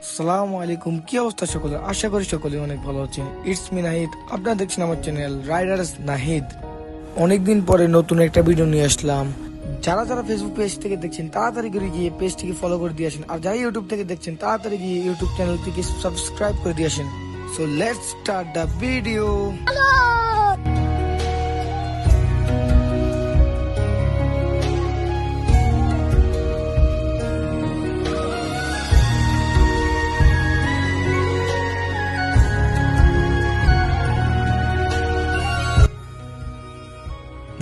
আসসালামু আলাইকুম, কি অবস্থা সকলে? আশা করি সকলে অনেক ভালো আছেন। ইটস মি নাহিদ, আপনারা দেখছেন আমার চ্যানেল রাইডার্স নাহিদ। অনেকদিন পরে নতুন একটা ভিডিও নিয়ে আসলাম। যারা যারা ফেসবুক পেজ থেকে দেখছেন তাড়াতাড়ি করে গিয়ে পেজটিকে ফলো করে দিয়ে আসেন, আর যারা ইউটিউব থেকে দেখছেন তাড়াতাড়ি গিয়ে ইউটিউব চ্যানেলটিকে সাবস্ক্রাইব করে দিয়ে আসেন। So let's start the video.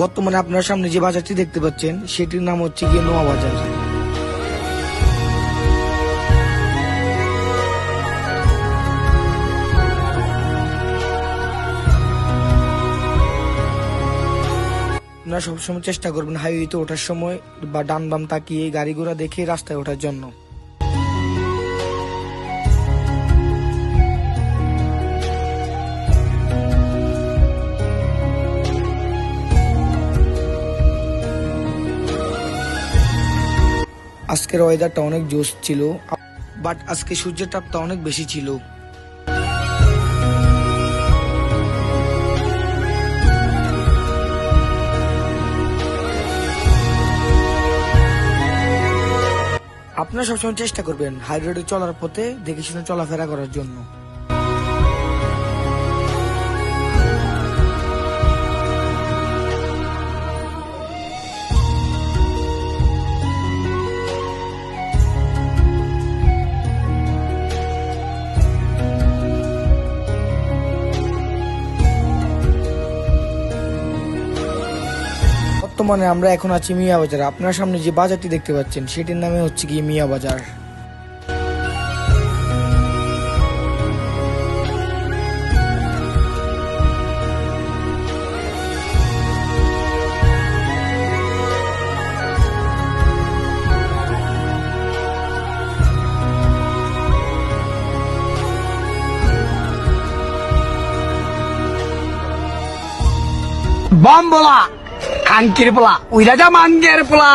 বর্তমানে আপনার সামনে যে বাজারটি দেখতে পাচ্ছেন সেটির নাম হচ্ছে গিয়ে নোয়া বাজার। আপনারা সবসময় চেষ্টা করবেন হাইওয়েতে ওঠার সময় বা ডান বাম তাকিয়ে গাড়ি ঘোড়া দেখে রাস্তায় ওঠার জন্য। আজকের ওয়েদারটা অনেক জোশ ছিল, বাট আজকে সূর্যের তাপটা অনেক বেশি ছিল। আপনারা সবসময় চেষ্টা করবেন হাই রোডে চলার পথে দেখে শুনে চলাফেরা করার জন্য। বর্তমানে আমরা এখন আছি মিয়া বাজারে। আপনার সামনে যে বাজারটি দেখতে পাচ্ছেন সেটির নামে হচ্ছে গিয়ে মিয়া বাজার। বম বলা কাঙ্কির পোলা ওই রাজা মাঙ্গের পোলা।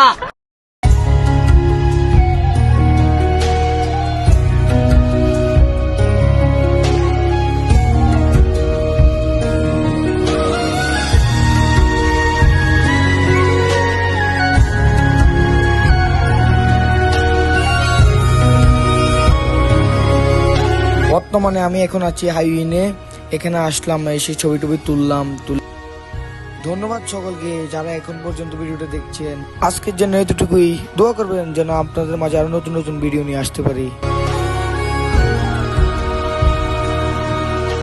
বর্তমানে আমি এখন আছি হাইওয়ে, এখানে আসলাম, এসে ছবি টবি তুললাম। ধন্যবাদ সকলকে যারা এখন পর্যন্ত ভিডিওটা দেখছেন। আজকের জন্য এতটুকুই। দোয়া করবেন যেন আপনাদের মাঝে আরো নতুন নতুন ভিডিও নিয়ে আসতে পারি।